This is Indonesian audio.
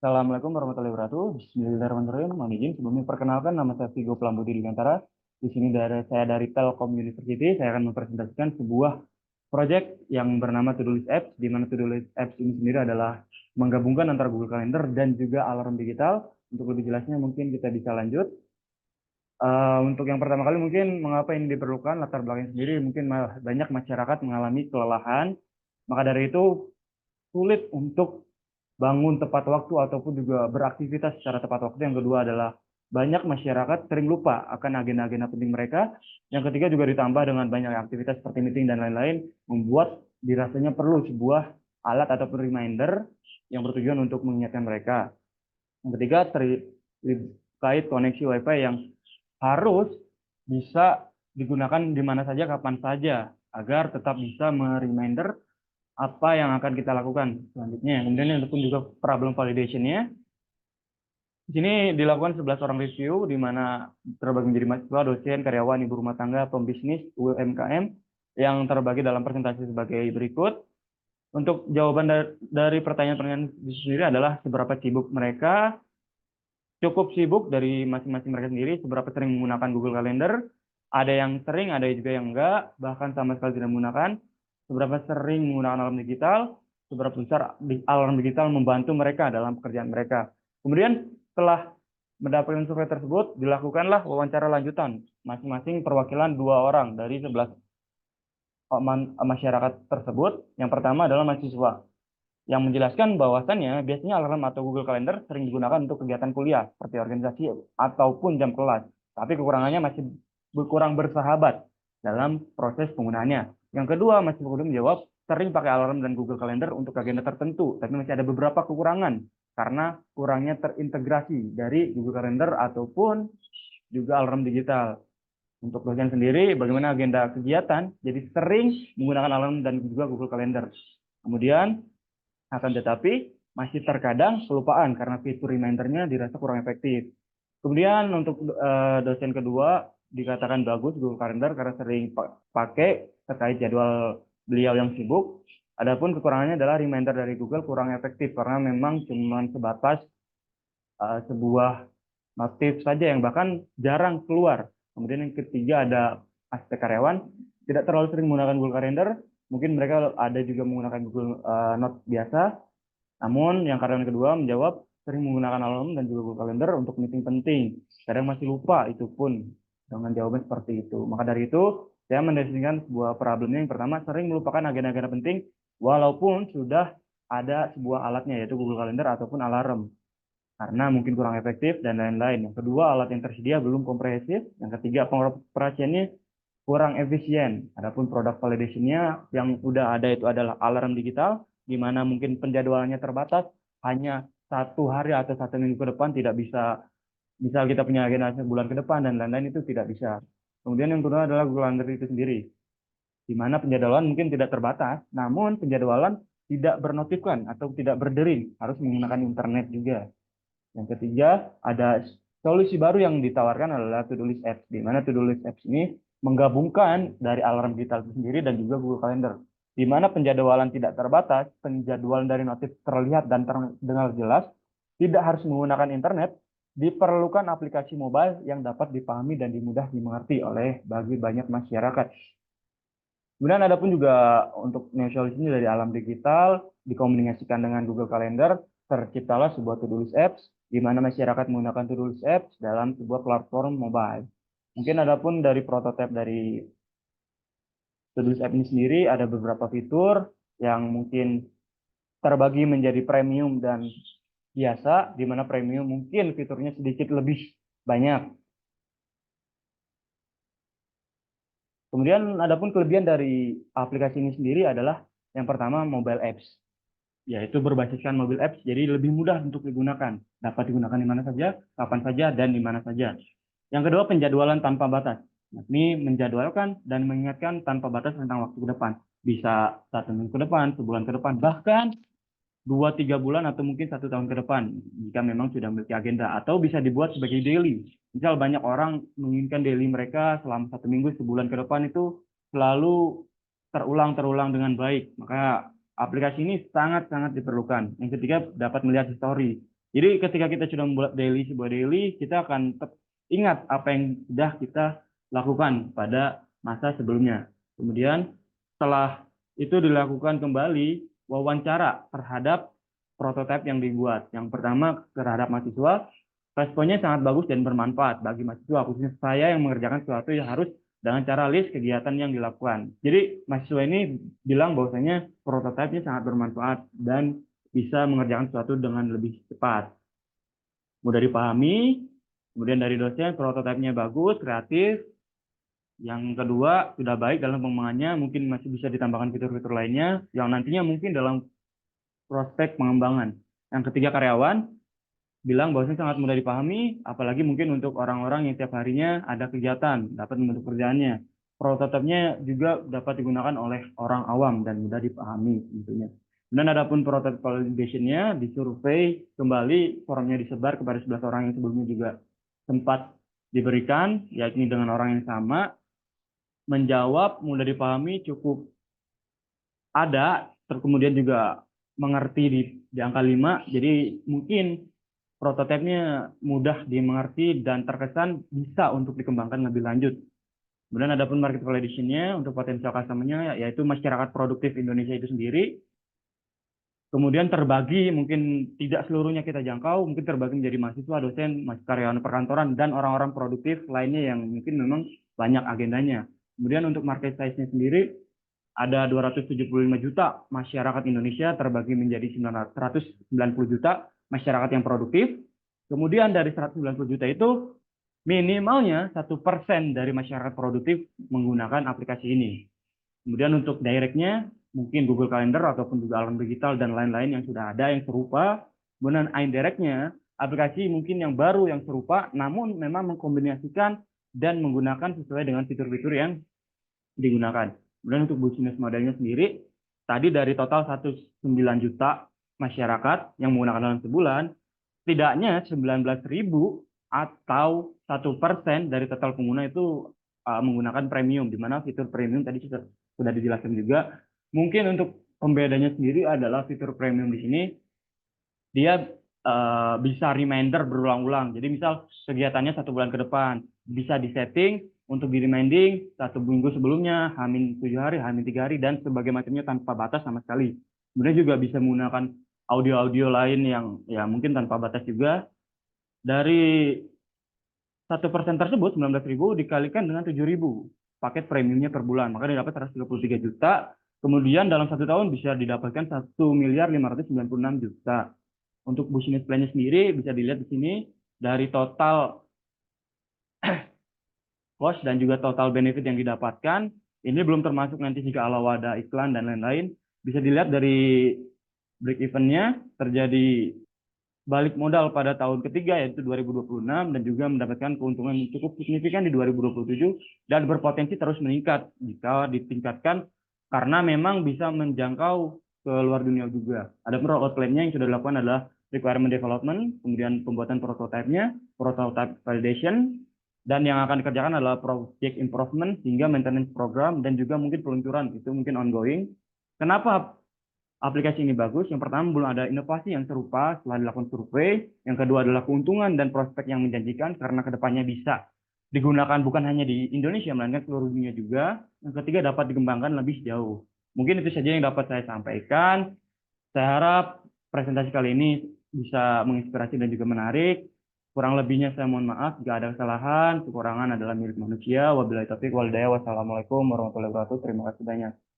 Assalamualaikum warahmatullahi wabarakatuh. Bismillahirrahmanirrahim. Mohon izin sebelumnya perkenalkan nama saya Vigo Plambudi Digantara. Di sini saya dari Telkom University. Saya akan mempresentasikan sebuah proyek yang bernama To-Do List Apps, di mana To-Do List Apps ini sendiri adalah menggabungkan antara Google Calendar dan juga alarm digital. Untuk lebih jelasnya mungkin kita bisa lanjut. Untuk yang pertama kali mungkin mengapa ini diperlukan, latar belakang sendiri mungkin banyak masyarakat mengalami kelelahan. Maka dari itu sulit untuk bangun tepat waktu ataupun juga beraktivitas secara tepat waktu. Yang kedua adalah banyak masyarakat sering lupa akan agenda-agenda penting mereka. Yang ketiga juga ditambah dengan banyak aktivitas seperti meeting dan lain-lain, membuat dirasanya perlu sebuah alat ataupun reminder yang bertujuan untuk mengingatkan mereka. Yang ketiga terkait koneksi WiFi yang harus bisa digunakan di mana saja, kapan saja, agar tetap bisa mereminder apa yang akan kita lakukan selanjutnya. Kemudian ada pun juga problem validation-nya. Di sini dilakukan 11 orang review, di mana terbagi menjadi mahasiswa, dosen, karyawan, ibu rumah tangga, pembisnis, UMKM, yang terbagi dalam presentasi sebagai berikut. Untuk jawaban dari pertanyaan-pertanyaan di sini adalah seberapa sibuk mereka, cukup sibuk dari masing-masing mereka sendiri, seberapa sering menggunakan Google Calendar, ada yang sering, ada juga yang enggak, bahkan sama sekali tidak menggunakan, seberapa sering menggunakan alarm digital, seberapa besar alarm digital membantu mereka dalam pekerjaan mereka. Kemudian setelah mendapatkan survei tersebut, dilakukanlah wawancara lanjutan, masing-masing perwakilan 2 orang dari 11 masyarakat tersebut. Yang pertama adalah mahasiswa, yang menjelaskan bahwasannya biasanya alarm atau Google Calendar sering digunakan untuk kegiatan kuliah seperti organisasi ataupun jam kelas, tapi kekurangannya masih kurang bersahabat dalam proses penggunaannya. Yang kedua, masih perlu menjawab sering pakai alarm dan Google Calendar untuk agenda tertentu, tapi masih ada beberapa kekurangan karena kurangnya terintegrasi dari Google Calendar ataupun juga alarm digital. Untuk dosen sendiri, bagaimana agenda kegiatan, jadi sering menggunakan alarm dan juga Google Calendar. Kemudian akan tetapi masih terkadang kelupaan karena fitur remindernya dirasa kurang efektif. Kemudian untuk dosen kedua dikatakan bagus Google Calendar karena sering pakai terkait jadwal beliau yang sibuk. Adapun kekurangannya adalah reminder dari Google kurang efektif karena memang cuma sebatas sebuah notif saja yang bahkan jarang keluar. Kemudian yang ketiga ada aspek karyawan tidak terlalu sering menggunakan Google Calendar. Mungkin mereka ada juga menggunakan Google Note biasa, namun yang karyawan kedua menjawab sering menggunakan alarm dan juga Google Calendar untuk meeting penting. Kadang masih lupa, itu pun dengan jawaban seperti itu. Maka dari itu, saya mendefinisikan sebuah problemnya. Yang pertama, sering melupakan agenda-agenda penting walaupun sudah ada sebuah alatnya, yaitu Google Calendar ataupun alarm. Karena mungkin kurang efektif dan lain-lain. Yang kedua, alat yang tersedia belum komprehensif. Yang ketiga, pengoperasiannya kurang efisien. Adapun produk validation-nya yang udah ada itu adalah alarm digital, di mana mungkin penjadwalannya terbatas, hanya 1 hari atau 1 minggu ke depan tidak bisa, misal kita punya agenda sebulan ke depan dan lain-lain itu tidak bisa. Kemudian yang kedua adalah Google Calendar itu sendiri, di mana penjadwalan mungkin tidak terbatas, namun penjadwalan tidak bernotifkan atau tidak berdering, harus menggunakan internet juga. Yang ketiga, ada solusi baru yang ditawarkan adalah To-Do List Apps, di mana To-Do List Apps ini menggabungkan dari alarm digital itu sendiri dan juga Google Calendar, di mana penjadwalan tidak terbatas, penjadwalan dari notif terlihat dan terdengar jelas, tidak harus menggunakan internet, diperlukan aplikasi mobile yang dapat dipahami dan mudah dimengerti oleh bagi banyak masyarakat. Kemudian ada pun juga untuk solusi ini dari alam digital dikomunikasikan dengan Google Calendar, terciptalah sebuah To-Do List Apps di mana masyarakat menggunakan To-Do List Apps dalam sebuah platform mobile. Mungkin ada pun dari prototipe dari To-Do List App ini sendiri ada beberapa fitur yang mungkin terbagi menjadi premium dan biasa, di mana premium mungkin fiturnya sedikit lebih banyak. Kemudian ada pun kelebihan dari aplikasi ini sendiri adalah yang pertama mobile apps, yaitu berbasiskan mobile apps, jadi lebih mudah untuk digunakan. Dapat digunakan di mana saja, kapan saja, dan di mana saja. Yang kedua, penjadwalan tanpa batas. Ini menjadwalkan dan mengingatkan tanpa batas tentang waktu ke depan. Bisa 1 minggu ke depan, sebulan ke depan, bahkan 2-3 bulan atau mungkin 1 tahun ke depan jika memang sudah memiliki agenda, atau bisa dibuat sebagai daily. Misal banyak orang menginginkan daily mereka selama 1 minggu, sebulan ke depan itu selalu terulang dengan baik, maka aplikasi ini sangat-sangat diperlukan. Yang ketiga, dapat melihat histori. Jadi ketika kita sudah membuat sebuah daily, kita akan ingat apa yang sudah kita lakukan pada masa sebelumnya. Kemudian setelah itu dilakukan kembali wawancara terhadap prototipe yang dibuat. Yang pertama terhadap mahasiswa, responnya sangat bagus dan bermanfaat bagi mahasiswa, khususnya saya yang mengerjakan sesuatu yang harus dengan cara list kegiatan yang dilakukan. Jadi mahasiswa ini bilang bahwasanya prototipenya sangat bermanfaat dan bisa mengerjakan sesuatu dengan lebih cepat, mudah dipahami. Kemudian dari dosen, prototipenya bagus, kreatif. Yang kedua, sudah baik dalam pengembangannya, mungkin masih bisa ditambahkan fitur-fitur lainnya yang nantinya mungkin dalam prospek pengembangan. Yang ketiga, karyawan bilang bahwasanya sangat mudah dipahami, apalagi mungkin untuk orang-orang yang tiap harinya ada kegiatan, dapat membentuk kerjaannya. Prototipenya juga dapat digunakan oleh orang awam dan mudah dipahami tentunya. Dan adapun prototype validation-nya disurvei kembali, formnya disebar kepada 11 orang yang sebelumnya juga sempat diberikan, yakni dengan orang yang sama, menjawab, mudah dipahami, cukup ada, kemudian juga mengerti di angka 5, jadi mungkin prototipenya mudah dimengerti dan terkesan bisa untuk dikembangkan lebih lanjut. Kemudian ada pun market validation-nya untuk potensial customer-nya, yaitu masyarakat produktif Indonesia itu sendiri. Kemudian terbagi, mungkin tidak seluruhnya kita jangkau, mungkin terbagi menjadi mahasiswa, dosen, karyawan perkantoran, dan orang-orang produktif lainnya yang mungkin memang banyak agendanya. Kemudian untuk market size-nya sendiri, ada 275 juta masyarakat Indonesia terbagi menjadi 190 juta masyarakat yang produktif. Kemudian dari 190 juta itu minimalnya 1% dari masyarakat produktif menggunakan aplikasi ini. Kemudian untuk directnya mungkin Google Calendar ataupun juga alarm digital dan lain-lain yang sudah ada yang serupa. Kemudian indirectnya aplikasi mungkin yang baru yang serupa namun memang mengkombinasikan dan menggunakan sesuai dengan fitur-fitur yang digunakan. Kemudian untuk business modelnya sendiri, tadi dari total 109 juta masyarakat yang menggunakan dalam sebulan, setidaknya 19.000 atau 1% dari total pengguna itu menggunakan premium, di mana fitur premium tadi sudah dijelaskan juga. Mungkin untuk pembedanya sendiri adalah fitur premium di sini, dia bisa reminder berulang-ulang. Jadi misal kegiatannya 1 bulan ke depan, bisa disetting untuk di reminding 1 minggu sebelumnya, H-7 hari, H-3 hari, dan sebagainya macamnya tanpa batas sama sekali. Kemudian juga bisa menggunakan audio-audio lain yang ya mungkin tanpa batas juga. Dari 1% tersebut, 19.000 dikalikan dengan 7.000 paket premiumnya per bulan, maka didapat 133 juta. Kemudian dalam 1 tahun bisa didapatkan 1.596 juta. Untuk business plan-nya sendiri bisa dilihat di sini dari total cost dan juga total benefit yang didapatkan. Ini belum termasuk nanti jika ala wadah iklan dan lain-lain. Bisa dilihat dari break even-nya terjadi balik modal pada tahun ketiga yaitu 2026 dan juga mendapatkan keuntungan yang cukup signifikan di 2027 dan berpotensi terus meningkat jika ditingkatkan karena memang bisa menjangkau ke luar dunia juga. Ada rollout plan-nya yang sudah dilakukan adalah requirement development, kemudian pembuatan prototipenya, prototype validation, dan yang akan dikerjakan adalah project improvement hingga maintenance program dan juga mungkin peluncuran, itu mungkin ongoing. Kenapa aplikasi ini bagus? Yang pertama, belum ada inovasi yang serupa setelah dilakukan survei. Yang kedua adalah keuntungan dan prospek yang menjanjikan karena kedepannya bisa digunakan bukan hanya di Indonesia, melainkan seluruh dunia juga. Yang ketiga, dapat dikembangkan lebih jauh. Mungkin itu saja yang dapat saya sampaikan. Saya harap presentasi kali ini bisa menginspirasi dan juga menarik. Kurang lebihnya saya mohon maaf jika ada kesalahan, kekurangan adalah milik manusia. Wabillahi taufiq wal hidayah. Wassalamualaikum warahmatullahi wabarakatuh. Terima kasih banyak.